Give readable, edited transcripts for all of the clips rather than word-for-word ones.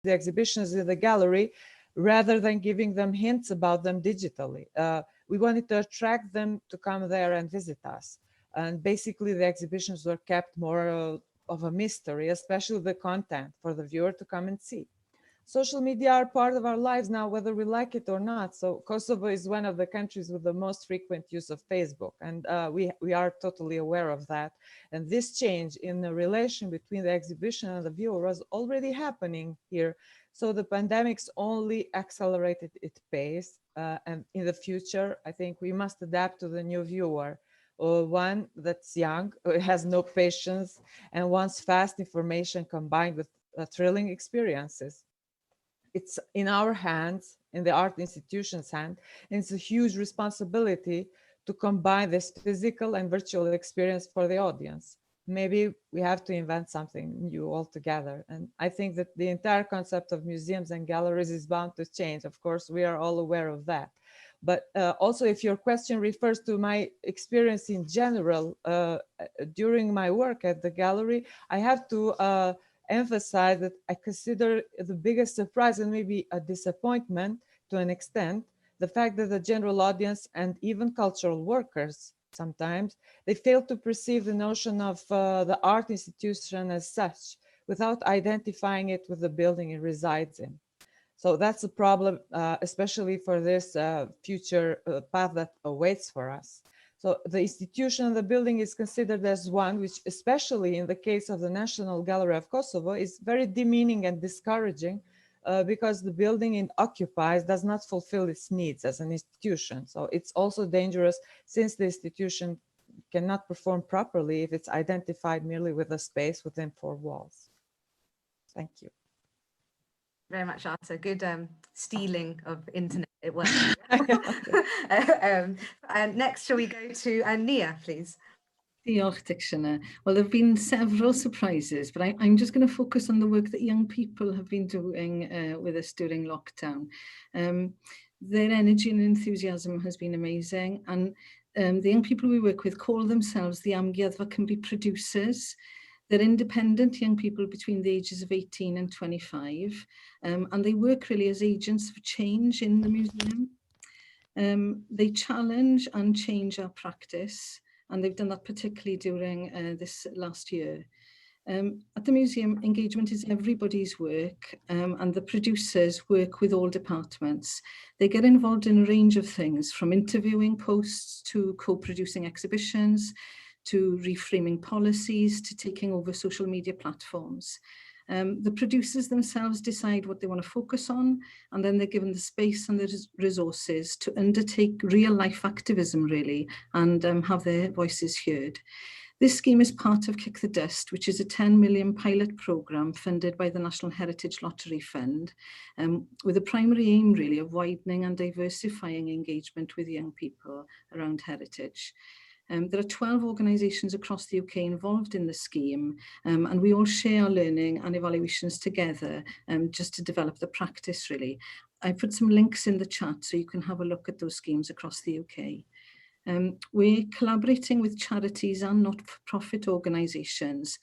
the exhibitions in the gallery rather than giving them hints about them digitally. We wanted to attract them to come there and visit us. And basically the exhibitions were kept more of a mystery, especially the content for the viewer to come and see. Social media are part of our lives now, whether we like it or not. So Kosovo is one of the countries with the most frequent use of Facebook, and we are totally aware of that. And this change in the relation between the exhibition and the viewer was already happening here. So the pandemic's only accelerated its pace. And in the future, I think we must adapt to the new viewer. One that's young, has no patience, and wants fast information combined with thrilling experiences. It's in our hands, in the art institution's hand, and it's a huge responsibility to combine this physical and virtual experience for the audience. Maybe we have to invent something new altogether. And I think that the entire concept of museums and galleries is bound to change. Of course, we are all aware of that. But also, if your question refers to my experience in general, during my work at the gallery, I have to emphasize that I consider the biggest surprise and maybe a disappointment to an extent, the fact that the general audience and even cultural workers sometimes, they fail to perceive the notion of the art institution as such without identifying it with the building it resides in. So that's a problem, especially for this future path that awaits for us. So the institution of the building is considered as one which, especially in the case of the National Gallery of Kosovo, is very demeaning and discouraging because the building it occupies does not fulfill its needs as an institution. So it's also dangerous since the institution cannot perform properly if it's identified merely with a space within four walls. Thank you. Very much, Arta. Good stealing of internet. It works. And next, shall we go to Nia, please? Diolch, Dhikshana. Well, there have been several surprises, but I'm just going to focus on the work that young people have been doing with us during lockdown. Their energy and enthusiasm has been amazing, and the young people we work with call themselves the Amgueddfa can be producers. They're independent young people between the ages of 18 and 25, and they work really as agents of change in the museum. They challenge and change our practice, and they've done that particularly during this last year. At the museum, engagement is everybody's work, and the producers work with all departments. They get involved in a range of things, from interviewing posts to co-producing exhibitions, to reframing policies, to taking over social media platforms. The producers themselves decide what they want to focus on, and then they're given the space and the resources to undertake real life activism, really, and have their voices heard. This scheme is part of Kick the Dust, which is a 10 million pilot programme funded by the National Heritage Lottery Fund, with a primary aim, really, of widening and diversifying engagement with young people around heritage. There are 12 organisations across the UK involved in the scheme, and we all share our learning and evaluations together just to develop the practice, really. I put some links in the chat so you can have a look at those schemes across the UK. We're collaborating with charities and not-for-profit organisations,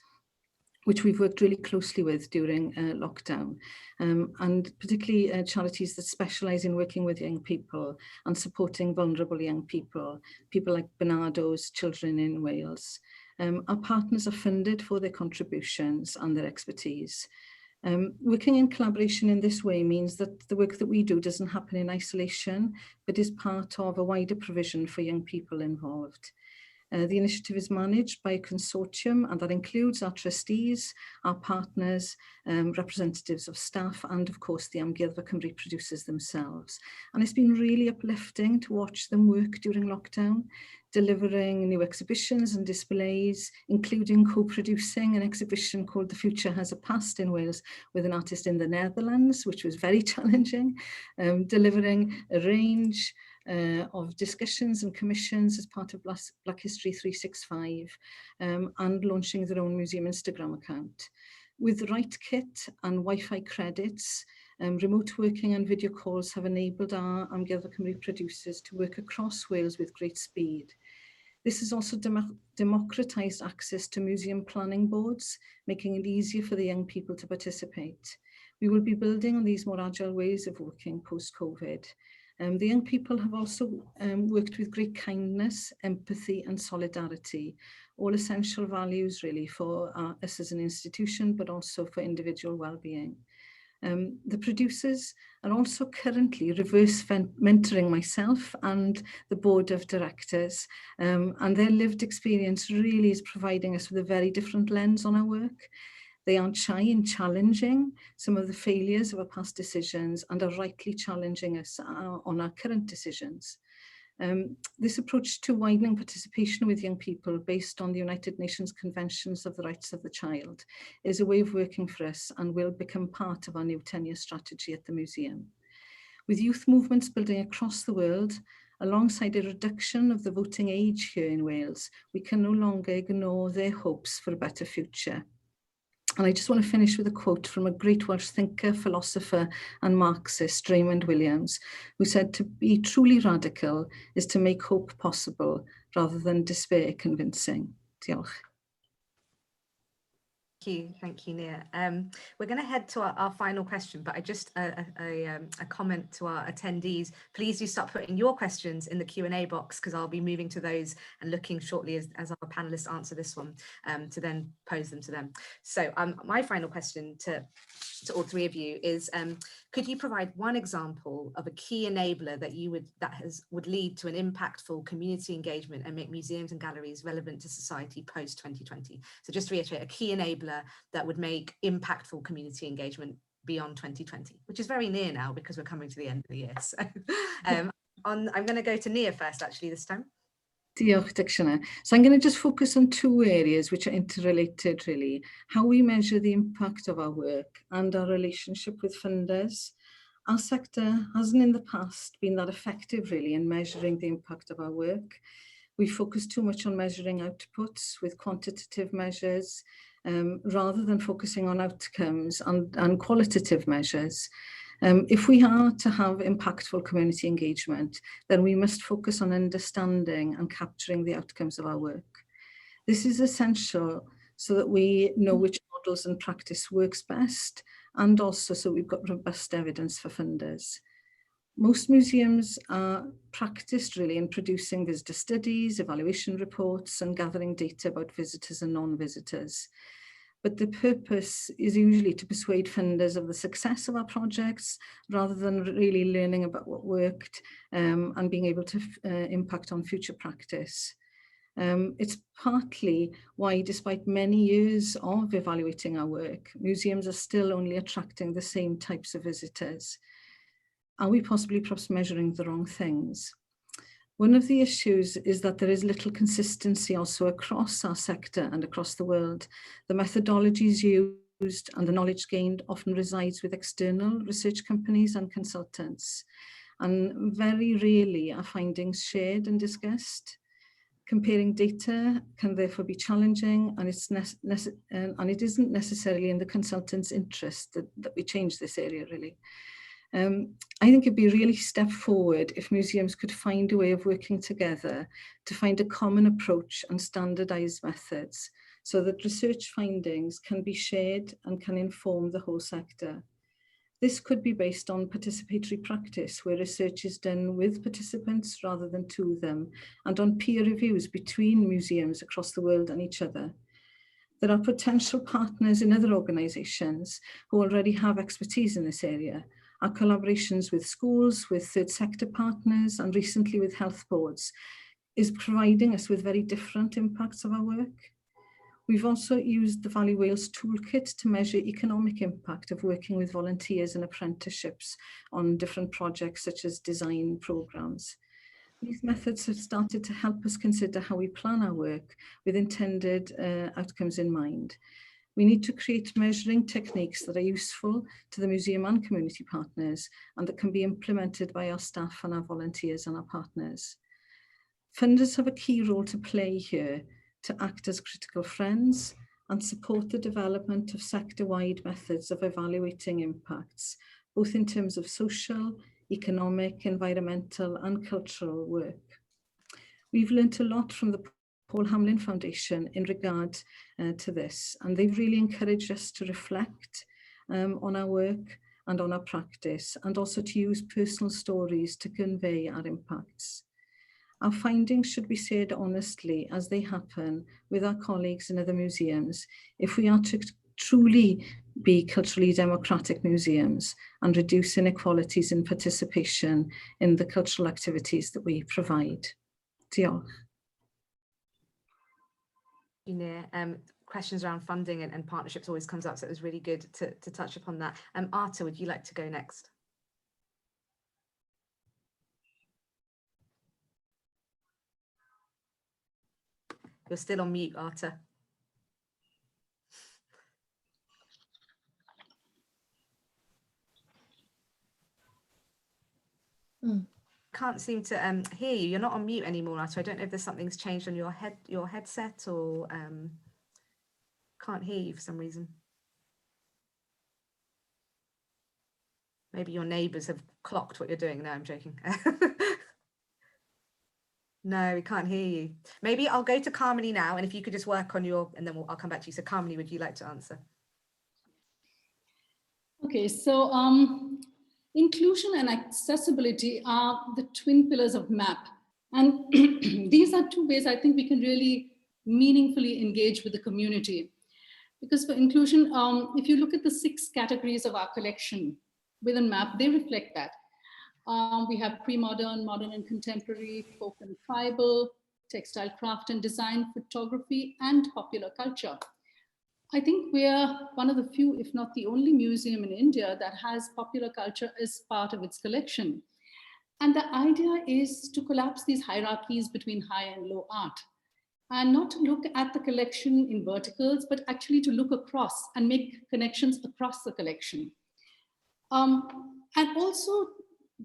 which we've worked really closely with during lockdown, and particularly charities that specialise in working with young people and supporting vulnerable young people, people like Barnardo's Children in Wales. Our partners are funded for their contributions and their expertise. Working in collaboration in this way means that the work that we do doesn't happen in isolation, but is part of a wider provision for young people involved. The initiative is managed by a consortium, and that includes our trustees, our partners, representatives of staff, and of course the Amgueddfa Cymru producers themselves. And it's been really uplifting to watch them work during lockdown, delivering new exhibitions and displays, including co-producing an exhibition called The Future Has a Past in Wales with an artist in the Netherlands, which was very challenging, delivering a range of discussions and commissions as part of Black History 365, and launching their own museum Instagram account. With the right kit and Wi-Fi credits, remote working and video calls have enabled our Amgueddfa Cymru producers to work across Wales with great speed. This has also democratised access to museum planning boards, making it easier for the young people to participate. We will be building on these more agile ways of working post-COVID. The young people have also worked with great kindness, empathy and solidarity, all essential values really for us as an institution, but also for individual well-being. The producers are also currently reverse mentoring myself and the board of directors, and their lived experience really is providing us with a very different lens on our work. They aren't shy in challenging some of the failures of our past decisions and are rightly challenging us on our current decisions. This approach to widening participation with young people based on the United Nations Conventions of the Rights of the Child is a way of working for us and will become part of our new 10-year strategy at the museum. With youth movements building across the world, alongside a reduction of the voting age here in Wales, we can no longer ignore their hopes for a better future. And I just want to finish with a quote from a great Welsh thinker, philosopher and Marxist, Raymond Williams, who said, "To be truly radical is to make hope possible rather than despair convincing." Diolch. Thank you, Nia. We're going to head to our final question, but I just a comment to our attendees. Please do start putting your questions in the Q&A box, because I'll be moving to those and looking shortly as our panelists answer this one to then pose them to them. So my final question to all three of you is, could you provide one example of a key enabler that would lead to an impactful community engagement and make museums and galleries relevant to society post 2020? So just to reiterate, a key enabler that would make impactful community engagement beyond 2020, which is very near now because we're coming to the end of the year. So I'm going to go to Nia first, actually, this time. Diolch, Dhikshana. So I'm going to just focus on two areas which are interrelated, really. How we measure the impact of our work and our relationship with funders. Our sector hasn't in the past been that effective, really, in measuring the impact of our work. We focus too much on measuring outputs with quantitative measures, rather than focusing on outcomes and qualitative measures. If we are to have impactful community engagement, then we must focus on understanding and capturing the outcomes of our work. This is essential so that we know which models and practice works best, and also so we've got robust evidence for funders. Most museums are practiced really in producing visitor studies, evaluation reports, and gathering data about visitors and non-visitors. But the purpose is usually to persuade funders of the success of our projects, rather than really learning about what worked and being able to impact on future practice. It's partly why, despite many years of evaluating our work, museums are still only attracting the same types of visitors. Are we possibly perhaps measuring the wrong things? One of the issues is that there is little consistency also across our sector and across the world. The methodologies used and the knowledge gained often resides with external research companies and consultants, and very rarely are findings shared and discussed. Comparing data can therefore be challenging, and it isn't necessarily in the consultant's interest that we change this area, really. I think it'd be a really step forward if museums could find a way of working together to find a common approach and standardized methods, so that research findings can be shared and can inform the whole sector. This could be based on participatory practice, where research is done with participants rather than to them, and on peer reviews between museums across the world and each other. There are potential partners in other organisations who already have expertise in this area. Our collaborations with schools, with third sector partners, and recently with health boards is providing us with very different impacts of our work. We've also used the Valley Wales Toolkit to measure economic impact of working with volunteers and apprenticeships on different projects such as design programmes. These methods have started to help us consider how we plan our work with intended outcomes in mind. We need to create measuring techniques that are useful to the museum and community partners, and that can be implemented by our staff and our volunteers and our partners. Funders have a key role to play here, to act as critical friends and support the development of sector-wide methods of evaluating impacts, both in terms of social, economic, environmental and cultural work. We've learnt a lot from the Paul Hamlyn Foundation in regard to this, and they've really encouraged us to reflect on our work and on our practice, and also to use personal stories to convey our impacts. Our findings should be shared honestly as they happen with our colleagues in other museums if we are to truly be culturally democratic museums and reduce inequalities in participation in the cultural activities that we provide. Diolch. Questions around funding and partnerships always comes up, so it was really good to touch upon that. Arta, would you like to go next? You're still on mute, Arta. Can't seem to hear you. You're not on mute anymore, Arta. I don't know if there's something's changed on your headset, or can't hear you for some reason. Maybe your neighbours have clocked what you're doing. No, I'm joking. No, we can't hear you. Maybe I'll go to Kamini now, and if you could just work on your, and then I'll come back to you. So Kamini, would you like to answer? Okay, so inclusion and accessibility are the twin pillars of MAP. And these are two ways I think we can really meaningfully engage with the community. Because for inclusion, if you look at the 6 categories of our collection within MAP, they reflect that. We have pre-modern, modern and contemporary, folk and tribal, textile craft and design, photography, and popular culture. I think we are one of the few, if not the only museum in India that has popular culture as part of its collection. And the idea is to collapse these hierarchies between high and low art, and not to look at the collection in verticals, but actually to look across and make connections across the collection. And also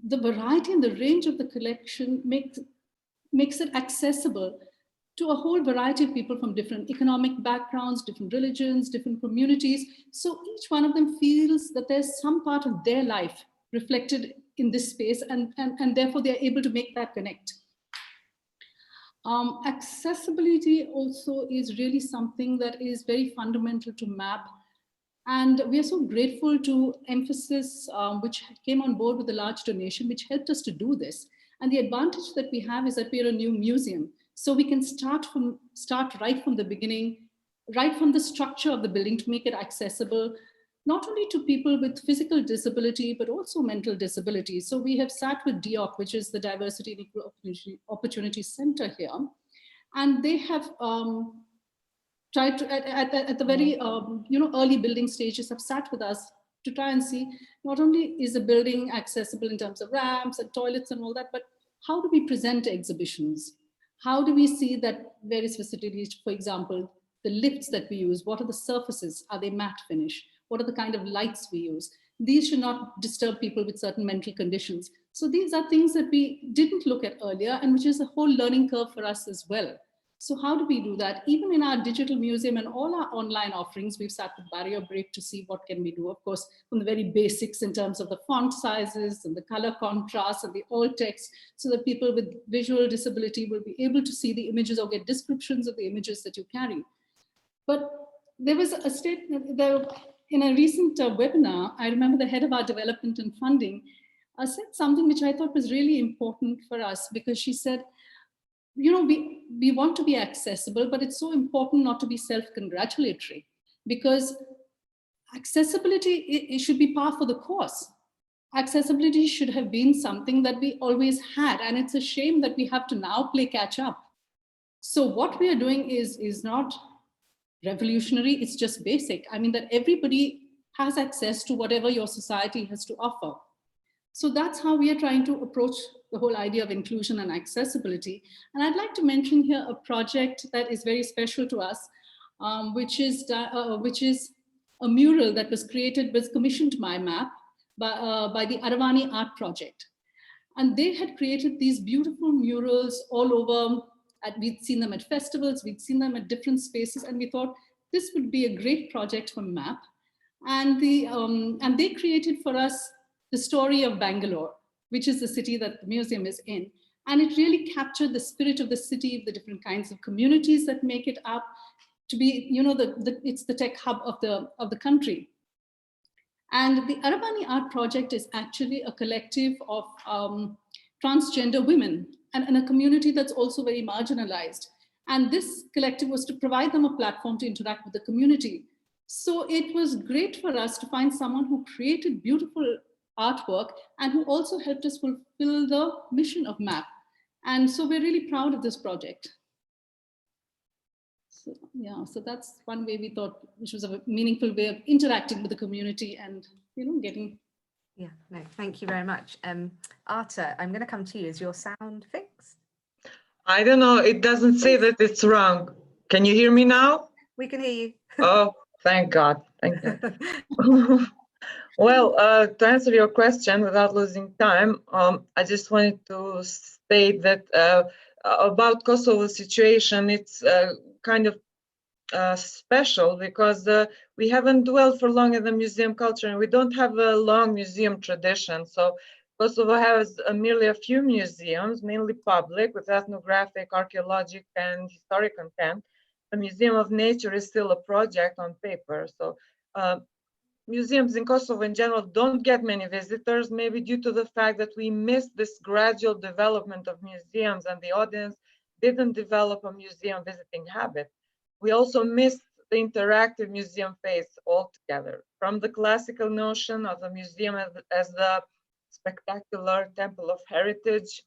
the variety and the range of the collection makes it accessible to a whole variety of people from different economic backgrounds, different religions, different communities. So each one of them feels that there's some part of their life reflected in this space, and therefore they're able to make that connect. Accessibility also is really something that is very fundamental to MAP. And we are so grateful to Emphasis, which came on board with a large donation, which helped us to do this. And the advantage that we have is that we're a new museum. So we can start right from the beginning, right from the structure of the building to make it accessible, not only to people with physical disability, but also mental disability. So we have sat with DEOC, which is the Diversity and Equal Opportunity Center here. And they have tried to, at the very early building stages, have sat with us to try and see not only is the building accessible in terms of ramps and toilets and all that, but how do we present exhibitions? How do we see that various facilities, for example, the lifts that we use, what are the surfaces? Are they matte finish? What are the kind of lights we use? These should not disturb people with certain mental conditions. So these are things that we didn't look at earlier, and which is a whole learning curve for us as well. So how do we do that? Even in our digital museum and all our online offerings, we've sat with Barrier Break to see what can we do. Of course, from the very basics in terms of the font sizes and the color contrast and the alt text, so that people with visual disability will be able to see the images or get descriptions of the images that you carry. But there was a statement there in a recent webinar. I remember the head of our development and funding said something which I thought was really important for us, because she said, we want to be accessible, but it's so important not to be self-congratulatory, because accessibility, it should be par for the course. Accessibility should have been something that we always had, and it's a shame that we have to now play catch up. So what we are doing is not revolutionary, it's just basic. I mean, that everybody has access to whatever your society has to offer. So that's how we are trying to approach the whole idea of inclusion and accessibility. And I'd like to mention here a project that is very special to us, which is a mural that was commissioned by MAP by the Aravani Art Project. And they had created these beautiful murals all over. We'd seen them at festivals, we'd seen them at different spaces, and we thought this would be a great project for MAP. And they created for us the story of Bangalore, which is the city that the museum is in. And it really captured the spirit of the city, the different kinds of communities that make it up to be, it's the tech hub of the country. And the Arabani Art Project is actually a collective of transgender women and a community that's also very marginalized. And this collective was to provide them a platform to interact with the community. So it was great for us to find someone who created beautiful artwork and who also helped us fulfill the mission of MAP. And so we're really proud of this project. So, yeah, so that's one way we thought, which was a meaningful way of interacting with the community and, you know, getting. Yeah, no, thank you very much. Arta, I'm going to come to you. Is your sound fixed? I don't know. It doesn't say that it's wrong. Can you hear me now? We can hear you. Oh, thank God. Thank God. Well, to answer your question without losing time, I just wanted to state that about Kosovo situation, it's kind of special because we haven't dwelled for long in the museum culture and we don't have a long museum tradition. So Kosovo has merely a few museums, mainly public, with ethnographic, archaeologic, and historic content. The Museum of Nature is still a project on paper. So museums in Kosovo in general don't get many visitors, maybe due to the fact that we missed this gradual development of museums and the audience didn't develop a museum visiting habit. We also missed the interactive museum phase altogether. From the classical notion of the museum as the spectacular temple of heritage,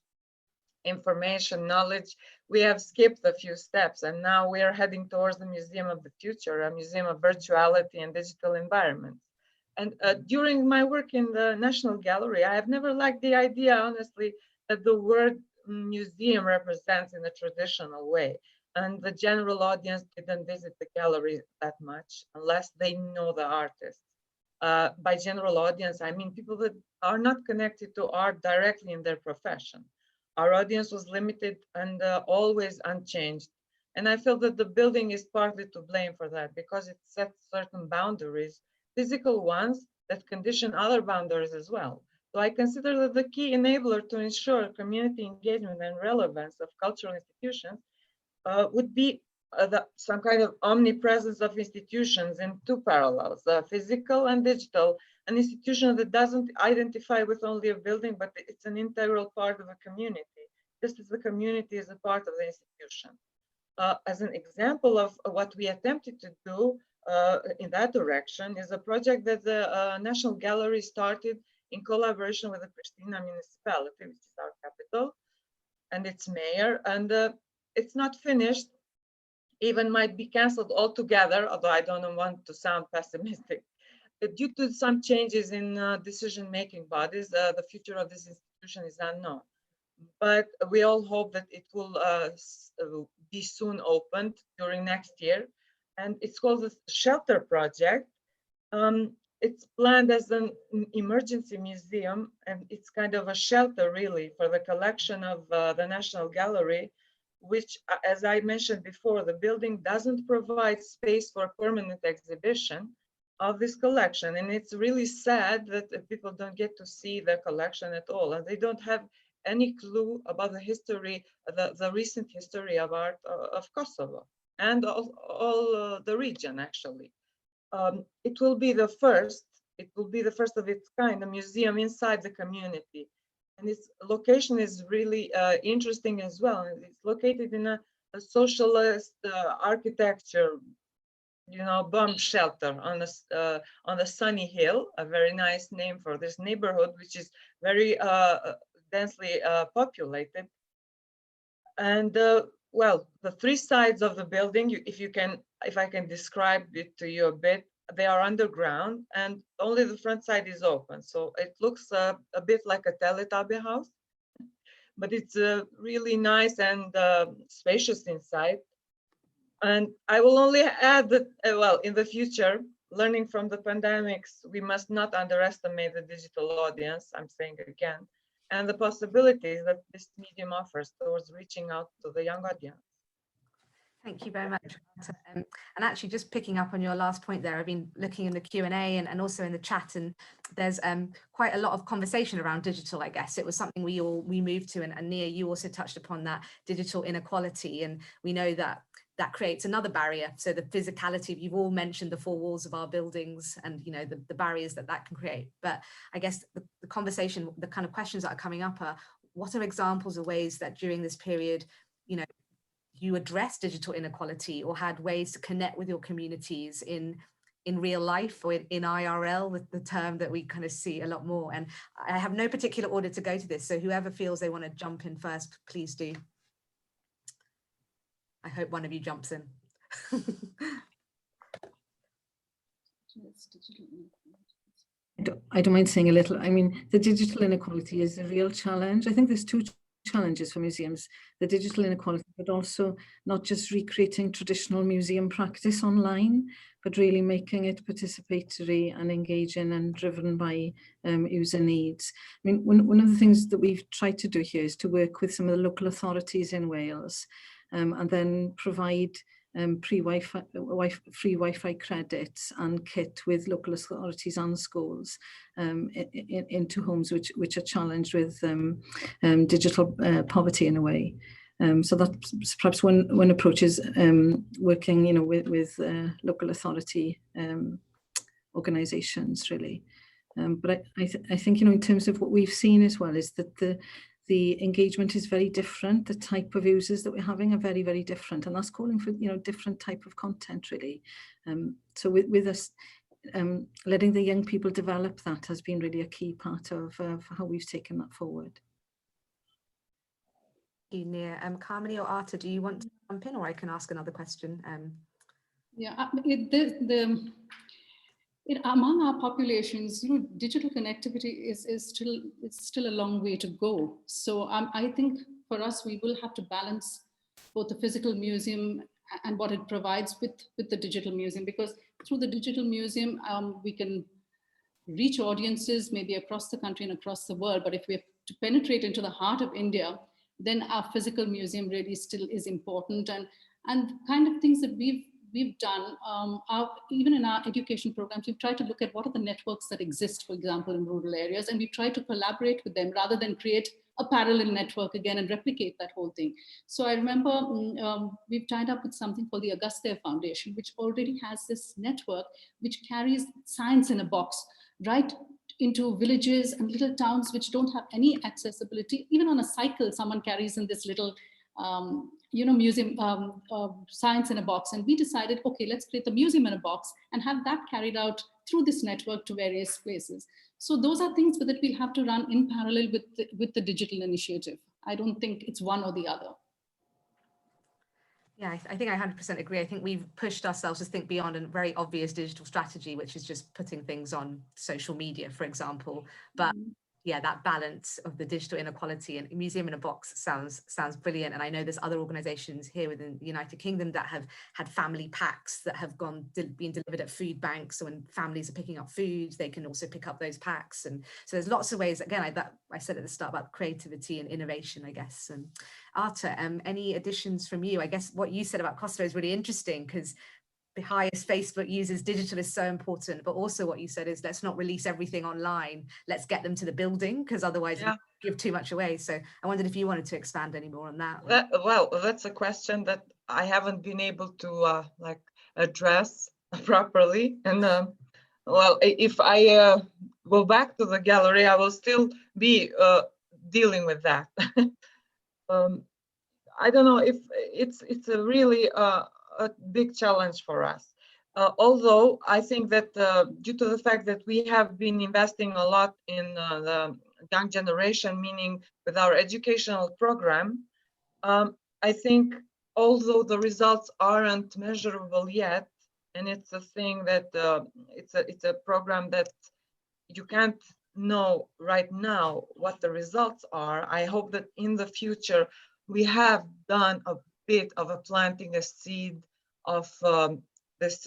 information, knowledge, we have skipped a few steps and now we are heading towards the museum of the future, a museum of virtuality and digital environments. And during my work in the National Gallery, I have never liked the idea, honestly, that the word museum represents in a traditional way. And the general audience didn't visit the gallery that much unless they know the artist. By general audience, I mean people that are not connected to art directly in their profession. Our audience was limited and always unchanged. And I feel that the building is partly to blame for that because it sets certain boundaries, physical ones that condition other boundaries as well. So I consider that the key enabler to ensure community engagement and relevance of cultural institutions would be some kind of omnipresence of institutions in two parallels, physical and digital, an institution that doesn't identify with only a building, but it's an integral part of a community, just as the community is a part of the institution. As an example of what we attempted to do in that direction is a project that the National Gallery started in collaboration with the Pristina municipality, which is our capital, and its mayor, and it's not finished, even might be canceled altogether, although I don't want to sound pessimistic. Due to some changes in decision-making bodies, the future of this institution is unknown. But we all hope that it will be soon opened during next year. And it's called the Shelter Project. It's planned as an emergency museum, and it's kind of a shelter really for the collection of the National Gallery, which, as I mentioned before, the building doesn't provide space for permanent exhibition of this collection. And it's really sad that people don't get to see the collection at all, and they don't have any clue about the history, the recent history of art of Kosovo and all the region, actually. It will be the first of its kind, a museum inside the community. And its location is really interesting as well. It's located in a socialist architecture, you know, bomb shelter on a sunny hill, a very nice name for this neighborhood, which is very densely populated. And well, the three sides of the building, if I can describe it to you a bit, they are underground and only the front side is open. So it looks a bit like a Teletubby house, but it's really nice and spacious inside. And I will only add that, well, in the future, learning from the pandemics, we must not underestimate the digital audience, I'm saying again, and the possibilities that this medium offers towards reaching out to the young audience. Thank you very much. And actually, just picking up on your last point there, I've been looking in the Q&A and also in the chat, and there's quite a lot of conversation around digital, I guess. It was something we moved to, and Nia, you also touched upon that digital inequality. And we know that that creates another barrier. So the physicality, you've all mentioned the four walls of our buildings and, you know, the barriers that can create. But I guess the conversation, the kind of questions that are coming up are, what are examples of ways that during this period, you know, you address digital inequality or had ways to connect with your communities in real life or in IRL, the term that we kind of see a lot more. And I have no particular order to go to this, so whoever feels they want to jump in first, please do. I hope one of you jumps in. I don't mind saying a little. I mean, the digital inequality is a real challenge. I think there's two challenges for museums, the digital inequality, but also not just recreating traditional museum practice online, but really making it participatory and engaging and driven by user needs. I mean, one of the things that we've tried to do here is to work with some of the local authorities in Wales and then provide free Wi-Fi credits and kit with local authorities and schools into homes which are challenged with digital poverty in a way. So that's perhaps one approach is working, you know, with local authority organisations really. But I think, you know, in terms of what we've seen as well is that the engagement is very different. The type of users that we're having are very, very different, and that's calling for, you know, different type of content really. So with us letting the young people develop that has been really a key part of how we've taken that forward. Thank you, Nia. Kamini or Arta, do you want to jump in, or I can ask another question? Yeah, among our populations, you know, digital connectivity is still a long way to go. So I think for us, we will have to balance both the physical museum and what it provides with the digital museum, because through the digital museum, we can reach audiences maybe across the country and across the world. But if we have to penetrate into the heart of India, then our physical museum really still is important. And kind of things that we've done, even in our education programs, we've tried to look at what are the networks that exist, for example, in rural areas, and we try to collaborate with them rather than create a parallel network again and replicate that whole thing. So I remember we've tied up with something called the Agastya Foundation, which already has this network which carries science in a box right into villages and little towns which don't have any accessibility. Even on a cycle, someone carries in this little you know, museum science in a box. And we decided, okay, let's create the museum in a box and have that carried out through this network to various places. So those are things that we'll have to run in parallel with the digital initiative. I don't think it's one or the other. Yeah, I think I 100% agree. I think we've pushed ourselves to think beyond a very obvious digital strategy, which is just putting things on social media, for example. But yeah, that balance of the digital inequality, and Museum in a Box sounds brilliant. And I know there's other organizations here within the United Kingdom that have had family packs that have been delivered at food banks. So when families are picking up food, they can also pick up those packs. And so there's lots of ways, again, I said at the start about creativity and innovation, I guess. And Arta, any additions from you? I guess what you said about Kosovo is really interesting, because the highest Facebook users, digital is so important, but also what you said is let's not release everything online. Let's get them to the building, because otherwise we give too much away. So I wondered if you wanted to expand any more on that. Well, that's a question that I haven't been able to like address properly. And well, if I go back to the gallery, I will still be dealing with that. I don't know if it's a really a big challenge for us. Although I think that due to the fact that we have been investing a lot in the young generation, meaning with our educational program, I think although the results aren't measurable yet, and it's a thing that it's a program that you can't know right now what the results are. I hope that in the future we have done a bit of a planting a seed of this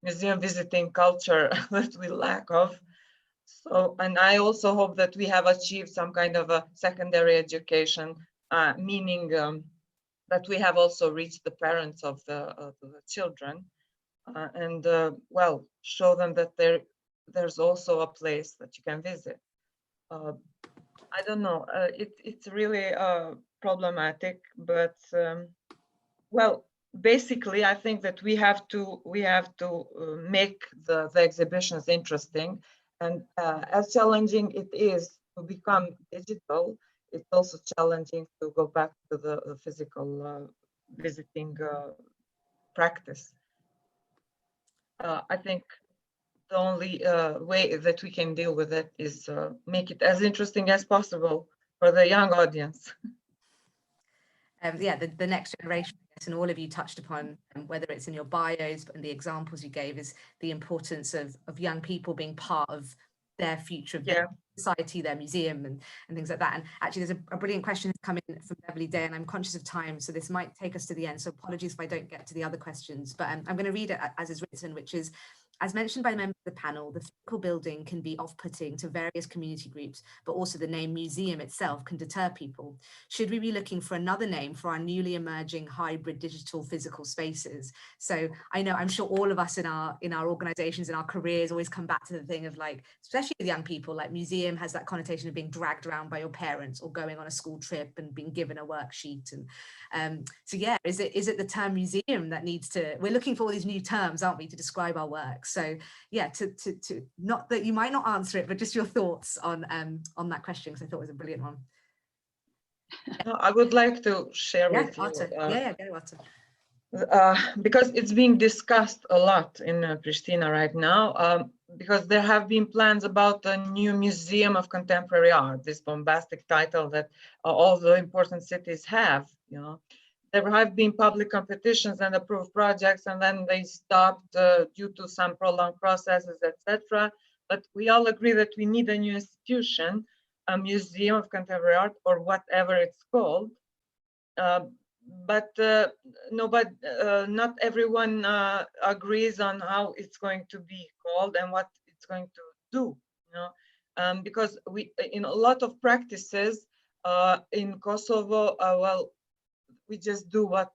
museum visiting culture that we lack of. So, and I also hope that we have achieved some kind of a secondary education, meaning that we have also reached the parents of the children and well, show them that there's also a place that you can visit. I don't know, it's really problematic, but well, basically, I think that we have to make the exhibitions interesting, and as challenging it is to become digital, it's also challenging to go back to the physical visiting practice. I think the only way that we can deal with it is make it as interesting as possible for the young audience. Yeah, the next generation, I guess, and all of you touched upon, whether it's in your bios and the examples you gave, is the importance of young people being part of their future, of their society, their museum, and things like that. And actually, there's a brilliant question that's come in from Beverly Day, and I'm conscious of time, so this might take us to the end. So apologies if I don't get to the other questions, but I'm going to read it as is written, which is, as mentioned by the member of the panel, the physical building can be off-putting to various community groups, but also the name museum itself can deter people. Should we be looking for another name for our newly emerging hybrid digital physical spaces? So I know, I'm sure all of us in our organizations, in our careers, always come back to the thing of, like, especially with young people, like museum has that connotation of being dragged around by your parents or going on a school trip and being given a worksheet. And so yeah, is it the term museum that needs to, we're looking for all these new terms, aren't we, to describe our work? So yeah, to not that you might not answer it, but just your thoughts on that question, because I thought it was a brilliant one. I would like to share with you. Arta. Go Arta. Because it's being discussed a lot in Pristina right now, because there have been plans about a new museum of contemporary art, this bombastic title that all the important cities have, you know. There have been public competitions and approved projects, and then they stopped due to some prolonged processes, etc. But we all agree that we need a new institution, a museum of contemporary art, or whatever it's called. But not everyone agrees on how it's going to be called and what it's going to do, you know, because we, in a lot of practices in Kosovo, well, we just do what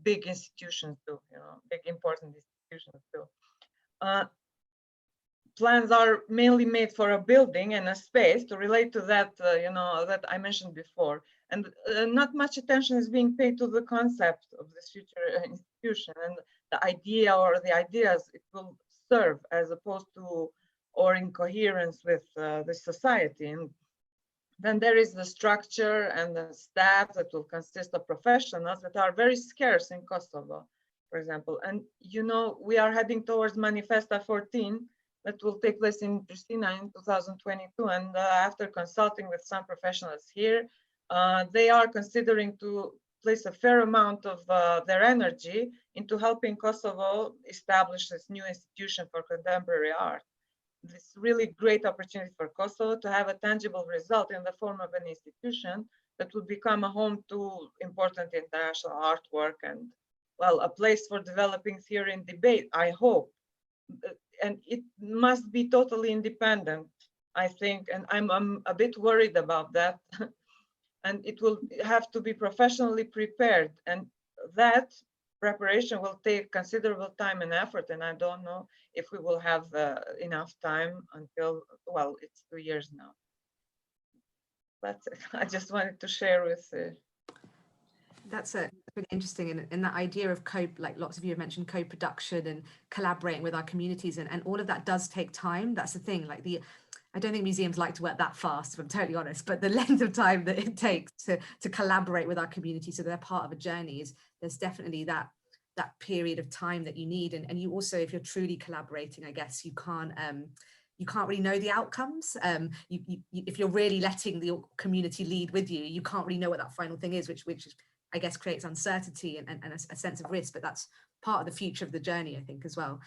big institutions do, you know, big important institutions do. Plans are mainly made for a building and a space to relate to that, you know, that I mentioned before. And not much attention is being paid to the concept of this future institution and the idea or the ideas it will serve, as opposed to, or in coherence with the society. And then there is the structure and the staff that will consist of professionals that are very scarce in Kosovo, for example. And, you know, we are heading towards Manifesta 14 that will take place in Pristina in 2022. And after consulting with some professionals here, they are considering to place a fair amount of their energy into helping Kosovo establish this new institution for contemporary art. This really great opportunity for Kosovo to have a tangible result in the form of an institution that would become a home to important international artwork and, well, a place for developing theory and debate, I hope. And it must be totally independent, I think, and I'm a bit worried about that. And it will have to be professionally prepared, and that preparation will take considerable time and effort, and I don't know if we will have enough time until, well, it's 2 years now. That's it. I just wanted to share with That's really interesting, and that idea of like lots of you have mentioned co-production and collaborating with our communities, and all of that does take time. That's the thing, like I don't think museums like to work that fast, if I'm totally honest, but the length of time that it takes to collaborate with our community so they're part of a journey there's definitely that period of time that you need. And you also, if you're truly collaborating, I guess you can't really know the outcomes. If you're really letting the community lead with you, you can't really know what that final thing is, which I guess creates uncertainty and a sense of risk, but that's part of the future of the journey, I think, as well.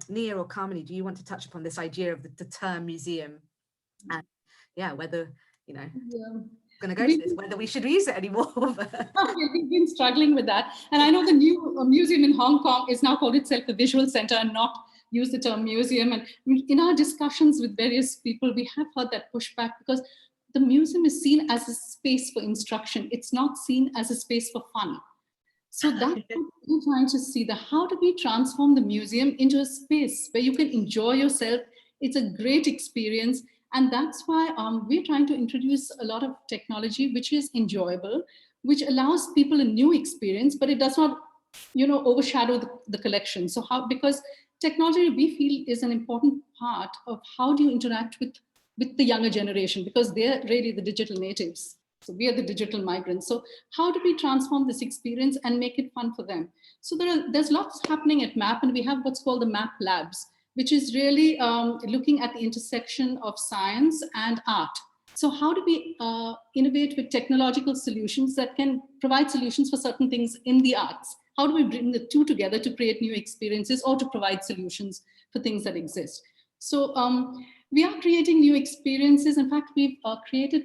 Nia or Kamini, do you want to touch upon this idea of the term museum? And yeah, whether, you know, going to go to this, whether we should use it anymore. We've been struggling with that. And I know the new museum in Hong Kong is now called itself the Visual Center and not use the term museum. And in our discussions with various people, we have heard that pushback because the museum is seen as a space for instruction. It's not seen as a space for fun. So that's what we're trying to see, how do we transform the museum into a space where you can enjoy yourself. It's a great experience. And that's why we're trying to introduce a lot of technology, which is enjoyable, which allows people a new experience, but it does not, overshadow the collection. So because technology, we feel, is an important part of how do you interact with the younger generation, because they're really the digital natives. So we are the digital migrants. So how do we transform this experience and make it fun for them? So there's lots happening at MAP, and we have what's called the MAP Labs, which is really looking at the intersection of science and art. So how do we innovate with technological solutions that can provide solutions for certain things in the arts? How do we bring the two together to create new experiences or to provide solutions for things that exist? So we are creating new experiences. In fact, we've created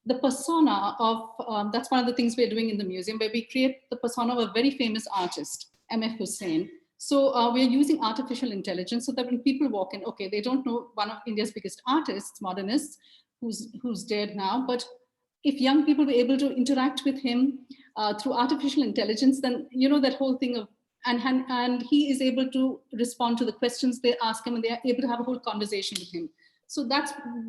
the persona of, that's one of the things we're doing in the museum, where we create the persona of a very famous artist, M.F. Hussain. So we're using artificial intelligence so that when people walk in, okay, they don't know one of India's biggest artists, modernists, who's dead now, but if young people were able to interact with him through artificial intelligence, then, that whole thing of, and he is able to respond to the questions they ask him, and they are able to have a whole conversation with him. So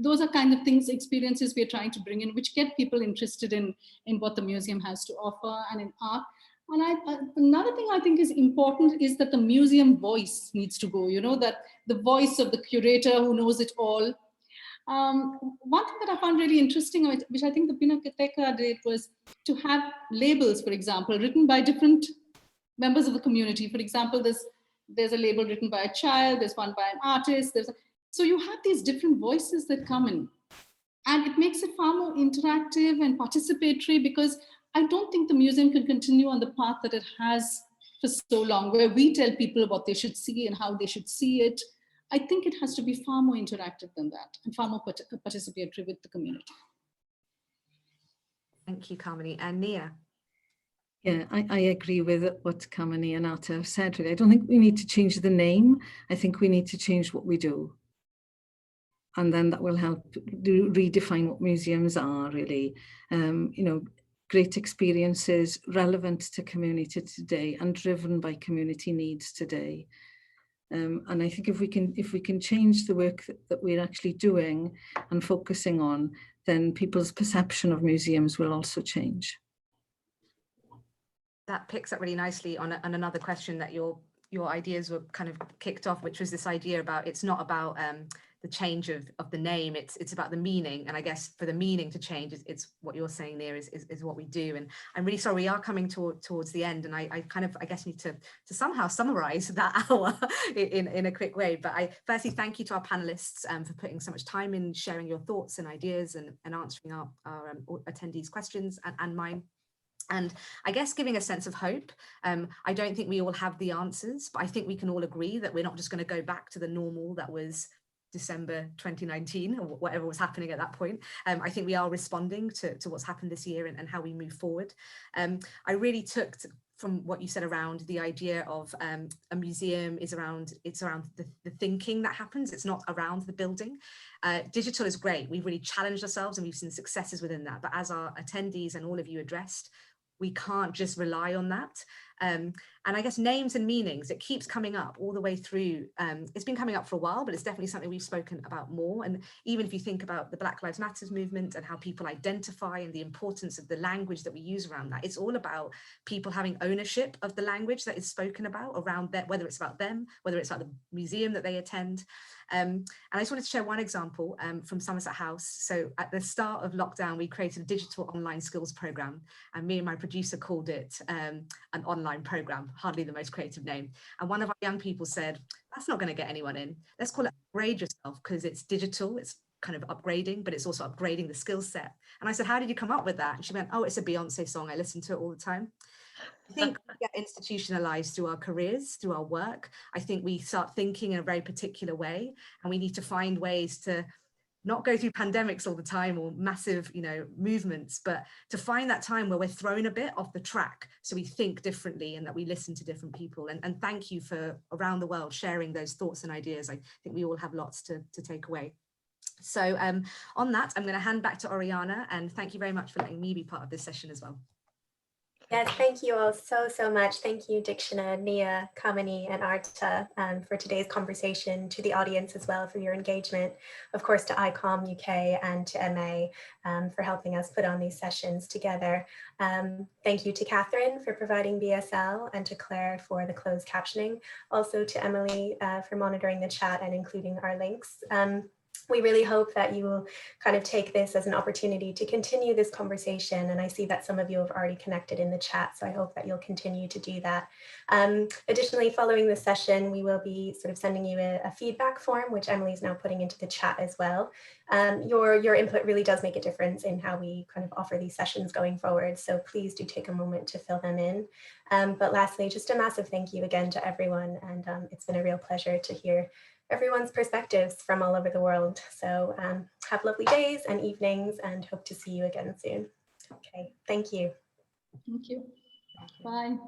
those are kind of things, experiences we're trying to bring in, which get people interested in what the museum has to offer and in art. And another thing I think is important is that the museum voice needs to go, that the voice of the curator who knows it all. One thing that I found really interesting, which I think the Pinakotheka did, was to have labels, for example, written by different members of the community. For example, there's a label written by a child, there's one by an artist. So you have these different voices that come in, and it makes it far more interactive and participatory, because I don't think the museum can continue on the path that it has for so long, where we tell people what they should see and how they should see it. I think it has to be far more interactive than that, and far more participatory with the community. Thank you, Kamini. And Nia? Yeah, I agree with what Kamini and Arta have said, really. I don't think we need to change the name. I think we need to change what we do. And then that will help redefine what museums are, really. Great experiences relevant to community today and driven by community needs today. And I think if we can change the work that we're actually doing and focusing on, then people's perception of museums will also change. That picks up really nicely on another question that your ideas were kind of kicked off, which was this idea about, it's not about the change of the name, it's about the meaning. And I guess for the meaning to change, it's what you're saying there is what we do. And I'm really sorry, we are coming towards the end, and I guess need to somehow summarize that hour in a quick way. But I firstly thank you to our panelists for putting so much time in sharing your thoughts and ideas and answering our attendees' questions and mine. And I guess giving a sense of hope. I don't think we all have the answers, but I think we can all agree that we're not just going to go back to the normal that was December 2019 or whatever was happening at that point. I think we are responding to what's happened this year and how we move forward. I really took from what you said around the idea of a museum is around the thinking that happens. It's not around the building. Digital is great. We've really challenged ourselves and we've seen successes within that. But as our attendees and all of you addressed, we can't just rely on that. And I guess names and meanings, it keeps coming up all the way through. It's been coming up for a while, but it's definitely something we've spoken about more. And even if you think about the Black Lives Matter movement and how people identify and the importance of the language that we use around that, it's all about people having ownership of the language that is spoken about around that, whether it's about them, whether it's about the museum that they attend. And I just wanted to share one example from Somerset House. So at the start of lockdown, we created a digital online skills program, and me and my producer called it an online program, hardly the most creative name. And one of our young people said, that's not going to get anyone in. Let's call it Upgrade Yourself, because it's digital, it's kind of upgrading, but it's also upgrading the skill set. And I said, how did you come up with that? And she went, oh, it's a Beyonce song. I listen to it all the time. I think we get institutionalized through our careers, through our work. I think we start thinking in a very particular way, and we need to find ways to not go through pandemics all the time or massive, movements, but to find that time where we're thrown a bit off the track so we think differently and that we listen to different people. And thank you for around the world sharing those thoughts and ideas. I think we all have lots to take away. So on that, I'm going to hand back to Oriana, and thank you very much for letting me be part of this session as well. Yes, thank you all so much. Thank you, Dhikshana, Nia, Kamini, and Arta for today's conversation, to the audience as well for your engagement, of course to ICOM UK and to MA for helping us put on these sessions together. Thank you to Catherine for providing BSL and to Claire for the closed captioning, also to Emily for monitoring the chat and including our links. We really hope that you will kind of take this as an opportunity to continue this conversation. And I see that some of you have already connected in the chat, so I hope that you'll continue to do that. Additionally, following this session, we will be sort of sending you a feedback form, which Emily is now putting into the chat as well. Your input really does make a difference in how we kind of offer these sessions going forward. So please do take a moment to fill them in. But lastly, just a massive thank you again to everyone. And it's been a real pleasure to hear everyone's perspectives from all over the world. So have lovely days and evenings and hope to see you again soon. Okay, thank you. Thank you. Bye.